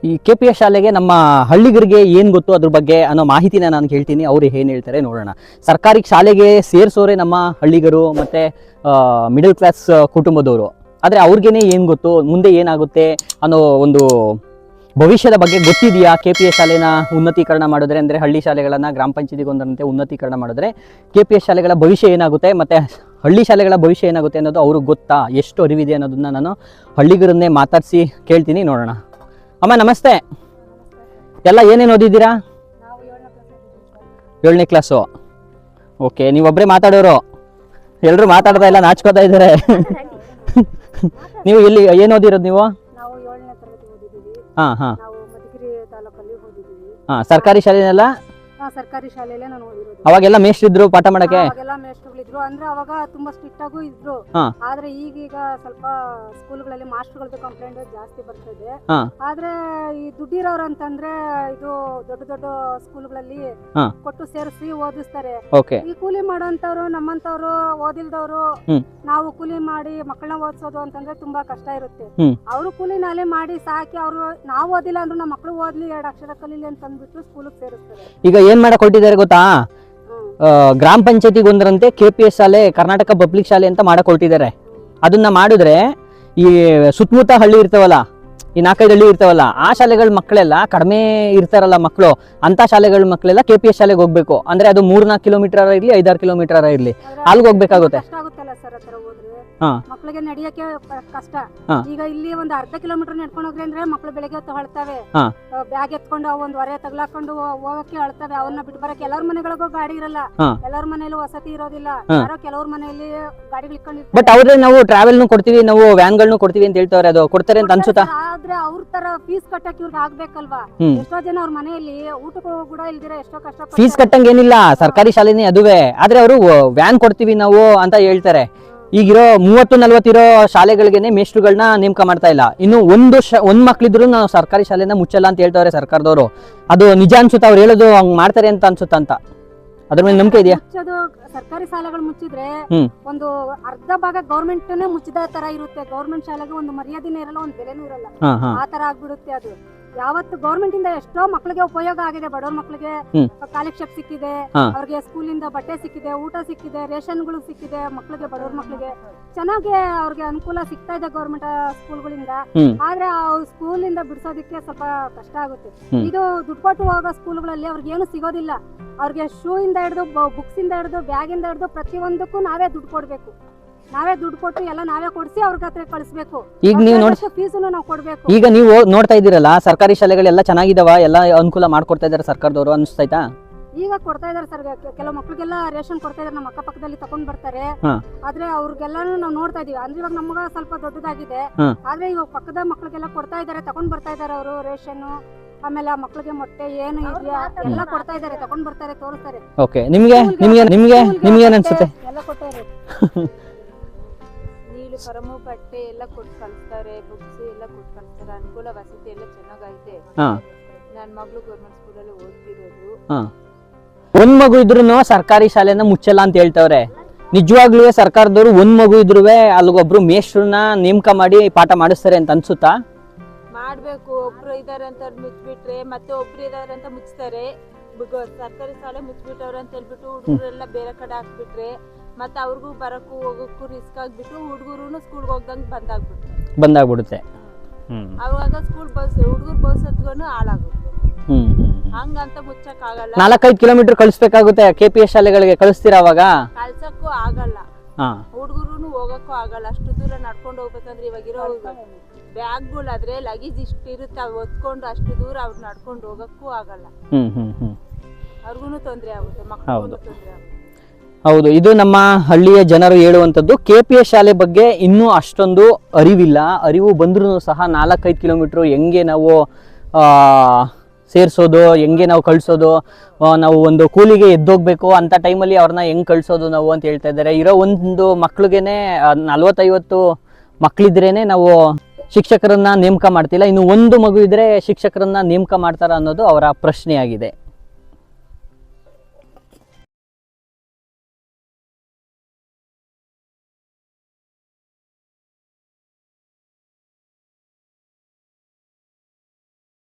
ಈ KPS ಶಾಲೆಗೆ ನಮ್ಮ ಹಳ್ಳಿಗರಿಗೆ ಏನು ಗೊತ್ತು ಅದ್ರ ಬಗ್ಗೆ ಅನ್ನೋ ಮಾಹಿತಿನ ನಾನು ಹೇಳ್ತೀನಿ, ಅವ್ರು ಏನು ಹೇಳ್ತಾರೆ ನೋಡೋಣ. ಸರ್ಕಾರಿ ಶಾಲೆಗೆ ಸೇರಿಸೋರೆ ನಮ್ಮ ಹಳ್ಳಿಗರು ಮತ್ತು ಮಿಡಲ್ ಕ್ಲಾಸ್ ಕುಟುಂಬದವರು. ಆದರೆ ಅವ್ರಿಗೇನೆ ಏನು ಗೊತ್ತು, ಮುಂದೆ ಏನಾಗುತ್ತೆ ಅನ್ನೋ ಒಂದು ಭವಿಷ್ಯದ ಬಗ್ಗೆ ಗೊತ್ತಿದೆಯಾ? KPS ಶಾಲೆನ ಉನ್ನತೀಕರಣ ಮಾಡಿದ್ರೆ, ಅಂದರೆ ಹಳ್ಳಿ ಶಾಲೆಗಳನ್ನು ಗ್ರಾಮ ಪಂಚಾಯತಿಗೆ ಒಂದರಂತೆ ಉನ್ನತೀಕರಣ ಮಾಡಿದ್ರೆ KPS ಶಾಲೆಗಳ ಭವಿಷ್ಯ ಏನಾಗುತ್ತೆ ಮತ್ತು ಹಳ್ಳಿ ಶಾಲೆಗಳ ಭವಿಷ್ಯ ಏನಾಗುತ್ತೆ ಅನ್ನೋದು ಅವ್ರಿಗೆ ಗೊತ್ತಾ, ಎಷ್ಟು ಅರಿವಿದೆ ಅನ್ನೋದನ್ನ ನಾನು ಹಳ್ಳಿಗರನ್ನೇ ಮಾತಾಡಿಸಿ ಕೇಳ್ತೀನಿ, ನೋಡೋಣ. ಅಮ್ಮ ನಮಸ್ತೆ. ಎಲ್ಲ ಏನೇನು ಓದಿದ್ದೀರಾ? 7ನೇ ಕ್ಲಾಸು. ಓಕೆ, ನೀವೊಬ್ಬರೇ ಮಾತಾಡೋರು, ಎಲ್ಲರೂ ಮಾತಾಡ್ತಾ ಇಲ್ಲ, ನಾಚ್ಕೋತಾ ಇದ್ದಾರೆ. ನೀವು ಇಲ್ಲಿ ಏನು ಓದಿರೋದು ನೀವು? ಹಾಂ ಹಾಂ ಹಾಂ, ಸರ್ಕಾರಿ ಶಾಲೆನೆಲ್ಲ? ಸರ್ಕಾರಿ ಶಾಲೆಯಲ್ಲೇ ನಾನು ಓದಿರೋದು. ಅವಾಗೆಲ್ಲ ಮೇಷ್ಟ್ರಿದ್ರು ಪಾಠ ಮಾಡಕ್ಕೆ? ಅವಾಗೆಲ್ಲ ಮೇಷ್ಟ್ರುಗಳಿದ್ರು, ಅಂದ್ರೆ ಅವಾಗ ತುಂಬಾ ಸ್ಟ್ರಿಕ್ಟ್ ಆಗೂ ಇದ್ರು. ಆದ್ರೆ ಈಗೀಗ ಸ್ವಲ್ಪ ಸ್ಕೂಲ್ಗಳಲ್ಲಿ ಮಾಸ್ಟರ್ಗಳದ್ದು ಕಂಪ್ಲೇಂಟ್ ಜಾಸ್ತಿ ಬರ್ತದೆ. ಆದ್ರೆ ಈ ದುಡ್ಡಿರೋರು ಅಂತಂದ್ರೆ ಇದು ದೊಡ್ಡ ದೊಡ್ಡ ಸ್ಕೂಲ್ಗಳಲ್ಲಿ ಕೊಟ್ಟು ಸೇರಿಸಿ ಓದಿಸ್ತಾರೆ. ಈ ಕೂಲಿ ಮಾಡೋಂತವ್ರು ನಮ್ಮಂತವ್ರು ಓದಿಲ್ದವ್ರು ನಾವು ಕೂಲಿ ಮಾಡಿ ಮಕ್ಕಳನ್ನ ಓದಿಸೋದು ಅಂತಂದ್ರೆ ತುಂಬಾ ಕಷ್ಟ ಇರುತ್ತೆ. ಅವರು ಕೂಲಿ ನಾಲೆ ಮಾಡಿ ಸಾಕಿ ಅವರು ನಾವು ಓದಿಲ್ಲ ಅಂದ್ರೂ ನಮ್ಮ ಮಕ್ಕಳು ಓದ್ಲಿ 2 ಅಕ್ಷರ ಕಲೀಲಿ ಅಂತ ಅಂದ್ಬಿಟ್ಟು ಸ್ಕೂಲಿಗೆ ಸೇರಿಸ್ತಾರೆ. ಈಗ ಏನ್ ಮಾಡಕ್ ಹೊರಟಿದ್ದಾರೆ ಗೊತ್ತಾ? ಗ್ರಾಮ ಪಂಚಾಯತಿಗೆ ಒಂದರಂತೆ KPS ಶಾಲೆ ಕರ್ನಾಟಕ ಪಬ್ಲಿಕ್ ಶಾಲೆ ಅಂತ ಮಾಡಕ್ ಹೊರಟಿದ್ದಾರೆ. ಅದನ್ನ ಮಾಡಿದ್ರೆ ಈ ಸುತ್ತಮುತ್ತ ಹಳ್ಳಿ ಇರ್ತಾವಲ್ಲ, ಈ 4-5 ಹಳ್ಳಿ ಇರ್ತಾವಲ್ಲ, ಆ ಶಾಲೆಗಳ ಮಕ್ಕಳೆಲ್ಲ ಕಡಿಮೆ ಇರ್ತಾರಲ್ಲ ಮಕ್ಕಳು, ಅಂತ ಶಾಲೆಗಳ ಮಕ್ಕಳೆಲ್ಲ KPS ಶಾಲೆಗೆ ಹೋಗ್ಬೇಕು. ಅಂದ್ರೆ ಅದು 3-4 ಕಿಲೋಮೀಟರ್ ಇರ್ಲಿ, 5-6 ಕಿಲೋಮೀಟರ್ ಇರ್ಲಿ, ಅಲ್ಲಿಗೆ ಹೋಗ್ಬೇಕಾಗುತ್ತೆ. ಮಕ್ಕಳಿಗೆ ನಡೆಯಕ್ಕೆ ಕಷ್ಟ. ಈಗ ಇಲ್ಲಿ ಒಂದು ಅರ್ಧ ಕಿಲೋಮೀಟರ್ ನಡ್ಕೊಂಡು ಹೋಗ್ರಿ ಅಂದ್ರೆ ಮಕ್ಕಳು ಬೆಳಿಗ್ಗೆ ಹೊತ್ತು ಅಳ್ತವೆ, ಬ್ಯಾಗ್ ಎತ್ಕೊಂಡು ಒಂದು ಹೊರೆ ತಗ್ಲಾಕೊಂಡು ಹೋಗಕ್ಕೆ ಅಳ್ತವೆ. ಅವನ್ನ ಬಿಟ್ಟು ಬರಕ್ಕೆ ಎಲ್ಲರ ಮನೆಗಳಿಗೂ ಗಾಡಿ ಇರಲ್ಲ, ಎಲ್ಲರ ಮನೇಲಿ ವಸತಿ ಇರೋದಿಲ್ಲ, ಯಾರೋ ಕೆಲವ್ರ ಮನೆಯಲ್ಲಿ ಗಾಡಿಗಳು ಇಟ್ಕೊಂಡಿರ್ತಾರೆ. ಬಟ್ ಅವ್ರೆ ನಾವು ಟ್ರಾವೆಲ್ ಕೊಡ್ತೀವಿ, ನಾವು ವ್ಯಾನ್ ಗಳನ್ನು ಕೊಡ್ತೀವಿ ಅಂತ ಹೇಳ್ತಾರೆ, ಅದು ಕೊಡ್ತಾರೆ ಅಂತ ಅನ್ಸುತ್ತಾ? ಆದ್ರೆ ಅವ್ರ ತರ ಫೀಸ್ ಕಟ್ಟಕ್ಕೆ ಇವ್ರಿಗೆ ಆಗ್ಬೇಕಲ್ವಾ? ಎಷ್ಟೋ ಜನ ಅವ್ರ ಮನೆಯಲ್ಲಿ ಊಟಕ್ಕೆ ಕೂಡ ಇಲ್ದಿರ ಎಷ್ಟೋ ಕಷ್ಟ. ಫೀಸ್ ಕಟ್ಟಂಗ ಏನಿಲ್ಲ, ಸರ್ಕಾರಿ ಶಾಲೆನೇ ಅದುವೇ. ಆದ್ರೆ ಅವರು ವ್ಯಾನ್ ಕೊಡ್ತೀವಿ ನಾವು ಅಂತ ಹೇಳ್ತಾರೆ. ಈಗಿರೋ 30-40 ಇರೋ ಶಾಲೆಗಳಿಗೆನೆ ಮೇಷ್ಟ್ರುಗಳನ್ನ ನೇಮಕ ಮಾಡ್ತಾ ಇಲ್ಲ. ಇನ್ನು ಒಂದ್ ಮಕ್ಳಿದ್ರು ನಾವು ಸರ್ಕಾರಿ ಶಾಲೆನ ಮುಚ್ಚಲ್ಲ ಅಂತ ಹೇಳ್ತಾವ್ರೆ ಸರ್ಕಾರದವರು. ಅದು ನಿಜ ಅನ್ಸುತ್ತಾ? ಅವ್ರು ಹೇಳೋದು ಹಂಗ್ ಮಾಡ್ತಾರೆ ಅಂತ ಅನ್ಸುತ್ತಾ ಅಂತ ಅದ್ರ ಮೇಲೆ ನಂಬಿಕೆ ಇದೆಯಾ? ಸರ್ಕಾರಿ ಶಾಲೆಗಳು ಮುಚ್ಚಿದ್ರೆ ಒಂದು ಅರ್ಧ ಭಾಗ ಗೌರ್ಮೆಂಟ್ ಮುಚ್ಚಿದ ತರ ಇರುತ್ತೆ. ಗೌರ್ಮೆಂಟ್ ಶಾಲೆಗೆ ಒಂದು ಮರ್ಯಾದೆನೇ ಇರಲ್ಲ, ಒಂದು ಬೆಲೆನೂ ಇರಲ್ಲ, ಆ ತರ ಆಗ್ಬಿಡುತ್ತೆ ಅದು. ಯಾವತ್ತು ಗೌರ್ಮೆಂಟ್ ಇಂದ ಎಷ್ಟೋ ಮಕ್ಕಳಿಗೆ ಉಪಯೋಗ ಆಗಿದೆ. ಬಡವ್ರ ಮಕ್ಕಳಿಗೆ ಸ್ಕಾಲರ್ಶಿಪ್ ಸಿಕ್ಕಿದೆ, ಅವ್ರಿಗೆ ಸ್ಕೂಲಿಂದ ಬಟ್ಟೆ ಸಿಕ್ಕಿದೆ, ಊಟ ಸಿಕ್ಕಿದೆ, ರೇಷನ್ಗಳು ಸಿಕ್ಕಿದೆ. ಮಕ್ಕಳಿಗೆ ಬಡವ್ರ ಮಕ್ಕಳಿಗೆ ಚೆನ್ನಾಗಿ ಅವ್ರಿಗೆ ಅನುಕೂಲ ಸಿಗ್ತಾ ಇದೆ ಗೌರ್ಮೆಂಟ್ ಸ್ಕೂಲ್ಗಳಿಂದ. ಆದ್ರೆ ಸ್ಕೂಲಿಂದ ಬಿಡಿಸೋದಕ್ಕೆ ಸ್ವಲ್ಪ ಕಷ್ಟ ಆಗುತ್ತೆ. ಇದು ದುಡ್ಡು ಕೊಟ್ಟು ಹೋಗೋ ಸ್ಕೂಲ್ಗಳಲ್ಲಿ ಅವ್ರಿಗೆ ಏನು ಸಿಗೋದಿಲ್ಲ. ಅವ್ರಿಗೆ ಶೂ ಇಂದ ಹಿಡಿದು, ಬುಕ್ಸ್ ಇಂದ ಹಿಡಿದು, ಬ್ಯಾಗ್ ಇಂದ ಹಿಡಿದು ಪ್ರತಿಯೊಂದಕ್ಕೂ ನಾವೇ ದುಡ್ಡು ಕೊಡ್ಬೇಕು. ನಾವೇ ದುಡ್ಡು ಕೊಟ್ಟು ಎಲ್ಲ ನಾವೇ ಕೊಡಿಸಿ ಅವ್ರ ಹತ್ರ ಕಳಿಸ್ಬೇಕು. ಈಗ ನೀವು ಫೀಸನ್ನು ನಾವು ಕೊಡ್ಬೇಕು. ಈಗ ನೀವು ನೋಡ್ತಾ ಇದ್ದೀರಲ್ಲ, ಸರ್ಕಾರಿ ಶಾಲೆಗಳೆಲ್ಲ ಚೆನ್ನಾಗಿದಾವ, ಎಲ್ಲ ಅನುಕೂಲ ಮಾಡ್ಕೊಡ್ತಾ ಇದಾರೆ ಸರ್ಕಾರದವರು ಅನಿಸ್ತಾಯ್ತಾ? ಈಗ ಕೊಡ್ತಾ ಇದಾರೆ ಸರ್. ಕೆಲವು ಮಕ್ಳಿಗೆಲ್ಲ ರೇಷನ್ ಕೊಡ್ತಾ ಇದಾರೆ, ನಮ್ಮ ಅಕ್ಕಪಕ್ಕದಲ್ಲಿ ತಗೊಂಡ್ ಬರ್ತಾರೆ. ಆದ್ರೆ ಅವ್ರಿಗೆಲ್ಲಾನು ನಾವು ನೋಡ್ತಾ ಇದೀವಿ. ಅಂದ್ರೆ ಇವಾಗ ನಮಗ ಸ್ವಲ್ಪ ದೊಡ್ಡದಾಗಿದೆ, ಆದ್ರೆ ಇವಾಗ ಪಕ್ಕದ ಮಕ್ಳಿಗೆಲ್ಲ ಕೊಡ್ತಾ ಇದಾರೆ, ತಗೊಂಡ್ ಬರ್ತಾ ಇದಾರೆ ಅವರು ರೇಷನ್. ಆಮೇಲೆ ಮಕ್ಕಳಿಗೆ ಮೊಟ್ಟೆ ಏನು ಇದೆಯಾ ಎಲ್ಲ ಕೊಡ್ತಾ ಇದಾರೆ, ತಗೊಂಡ್ ಬರ್ತಾರೆ, ತೋರಿಸ್ತಾರೆ. ಓಕೆ, ನಿಮ್ಗೆ ಏನ್ ಅನ್ಸುತ್ತೆ? ಎಲ್ಲ ಕೊಟ್ಟಾರೆ. ಫರಮು ಬಟ್ಟೆ ಎಲ್ಲ ಕೊಟ್ಟು ಕಳಿಸ್ತಾರೆ, ಬುಕ್ಸ್ ಎಲ್ಲ ಕೊಟ್ಟು ಕಳಿಸ್ತಾರೆ. ಅನುಕೂಲ ವಸತಿ ಎಲ್ಲ ಚೆನ್ನಾಗೈತೆ. ನನ್ನ ಮಗಳು ಗೌರ್ಮೆಂಟ್ ಸ್ಕೂಲಲ್ಲಿ ಓದ್ತಿರೋದು. ಒಂದ್ ಮಗು ಇದ್ರು ಸರ್ಕಾರಿ ಶಾಲೆನ ಮುಚ್ಚಲ್ಲ ಅಂತ ಹೇಳ್ತವ್ರೆ. ನಿಜವಾಗ್ಲೂ ಸರ್ಕಾರದವರು ಒಂದ್ ಮಗು ಇದ್ರು ಅಲ್ಲಿಗೊಬ್ರು ಮೇಷ್ಟ್ರನ್ನ ನೇಮಕ ಮಾಡಿ ಪಾಠ ಮಾಡಿಸ್ತಾರೆ ಅಂತ ಅನ್ಸುತ್ತಾ? ಮಾಡ್ಬೇಕು. ಒಬ್ರು ಇದಾರೆ ಅಂತ ಮುಚ್ಚಿಬಿಟ್ರೆ ಮತ್ತೆ ಒಬ್ರು ಇದಾರೆ ಅಂತ ಮುಚ್ತಾರೆ. ಸರ್ಕಾರಿ ಶಾಲೆ ಮುಚ್ಚಿಬಿಟ್ಟವ್ರೆ ಅಂತ ಹೇಳ್ಬಿಟ್ಟು ಹುಡುಗರೆಲ್ಲ ಬೇರೆ ಕಡೆ ಹಾಕ್ಬಿಟ್ರೆ ಮತ್ತೆ ಅವ್ರಿಗೂ ಬರಕ್ಕೂ ಹೋಗಕ್ಕೂ ರಿಸ್ಕ್ ಆಗ್ಬಿಟ್ಟು ಹುಡುಗರು ಸ್ಕೂಲ್ಗೆ ಹೋಗ್ದಂಗ್ ಬಂದಾಗ್ಬಿಡುತ್ತೆ. ಅವಾಗ ಸ್ಕೂಲ್ ಬಸ್ ಹುಡುಗರು ಬಸ್ ಹತ್ಕೊಂಡು ಹಾಳಾಗುತ್ತೆ. ಹಂಗಂತ ಮುಚ್ಚಕ್ ಆಗಲ್ಲ. 4-5 ಕಿಲೋಮೀಟರ್ ಕಳಿಸ್ಬೇಕಾಗುತ್ತೆ KPS ಶಾಲೆಗಳಿಗೆ. ಕಳಿಸ್ತೀರಾ ಅವಾಗ? ಕಳ್ಸಕ್ಕೂ ಆಗಲ್ಲ, ಹುಡುಗರು ಹೋಗಕ್ಕೂ ಆಗಲ್ಲ. ಅಷ್ಟು ದೂರ ನಡ್ಕೊಂಡು ಹೋಗ್ಬೇಕಂದ್ರೆ ಇವಾಗಿರೋ ಬ್ಯಾಗ್ಗಳಾದ್ರೆ ಲಗೇಜ್ ಇಷ್ಟು ಇರುತ್ತೆ, ಅವ್ ಹೊತ್ಕೊಂಡು ಅಷ್ಟು ದೂರ ಅವ್ರು ನಡ್ಕೊಂಡು ಹೋಗಕ್ಕೂ ಆಗಲ್ಲ. ಅವ್ರಿಗೂ ತೊಂದ್ರೆ ಆಗುತ್ತೆ, ಮಕ್ಕಳಿಗೂ ತೊಂದ್ರೆ ಆಗುತ್ತೆ. ಹೌದು, ಇದು ನಮ್ಮ ಹಳ್ಳಿಯ ಜನರು ಹೇಳುವಂಥದ್ದು. KPS ಶಾಲೆ ಬಗ್ಗೆ ಇನ್ನೂ ಅಷ್ಟೊಂದು ಅರಿವಿಲ್ಲ. ಅರಿವು ಬಂದ್ರೂ ಸಹ 4-5 ಕಿಲೋಮೀಟ್ರು ಹೆಂಗೆ ನಾವು ಸೇರಿಸೋದು, ಹೆಂಗೆ ನಾವು ಕಳಿಸೋದು, ನಾವು ಒಂದು ಕೂಲಿಗೆ ಎದ್ದೋಗ್ಬೇಕು ಅಂತ ಟೈಮಲ್ಲಿ ಅವ್ರನ್ನ ಹೆಂಗೆ ಕಳಿಸೋದು ನಾವು ಅಂತ ಹೇಳ್ತಾ ಇದ್ದಾರೆ. ಇರೋ ಒಂದು ಮಕ್ಳಿಗೇನೆ 40-50 ಮಕ್ಕಳಿದ್ರೇನೆ ನಾವು ಶಿಕ್ಷಕರನ್ನ ನೇಮಕ ಮಾಡ್ತಿಲ್ಲ. ಇನ್ನು ಒಂದು ಮಗು ಇದ್ರೆ ಶಿಕ್ಷಕರನ್ನ ನೇಮಕ ಮಾಡ್ತಾರ ಅನ್ನೋದು ಅವರ ಪ್ರಶ್ನೆಯಾಗಿದೆ.